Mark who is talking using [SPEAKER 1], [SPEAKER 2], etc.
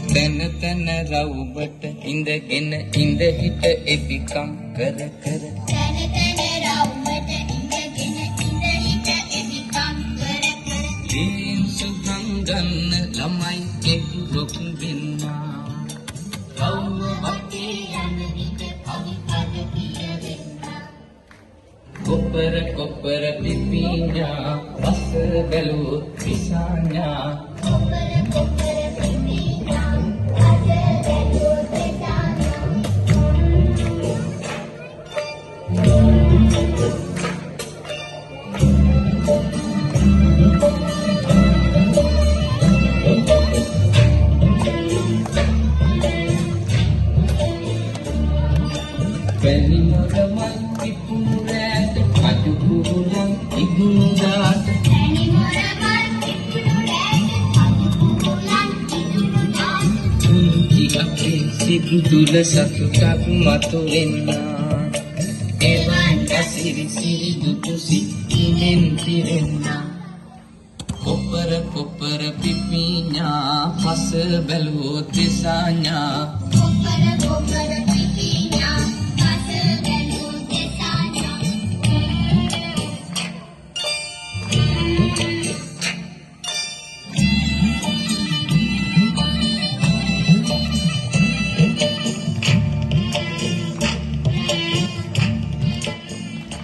[SPEAKER 1] තන තන රවුමට ඉඳගෙන ඉඳ හිට එපිකම් කර කර
[SPEAKER 2] තන තන රවුමට ඉඳගෙන ඉඳ හිට එපිකම් කර කර
[SPEAKER 1] දීන් සුගම් ගන්න ළමයි කෙරුක් වෙන්නා
[SPEAKER 2] රවුම වටේ යන විට කවි පද කියවෙන්නා
[SPEAKER 1] කොපර කොපර පිපිඤ්ඤා රස බැලුවොත් විසඤ්ඤා
[SPEAKER 2] කොපර කොපර පිපිනා අද බැලුවොත් වෙසානා
[SPEAKER 1] පැණි මොරමල් පිපුරෑට අඩු කුරුලන් ඉදුණාට
[SPEAKER 2] පැණි මොරමල් පිපුණු රැට අඩු කුරුලන් ඉදුණාට
[SPEAKER 1] තුන්ති අපේ සිතුල සතුටක් මතු වෙන්නා එවන් ඇසිරි සිරි දුටු සිතිනෙන් පිරෙන්නා කොපර කොපර පිපිඤ්ඤා පස බැලුවොත් විසඤ්ඤා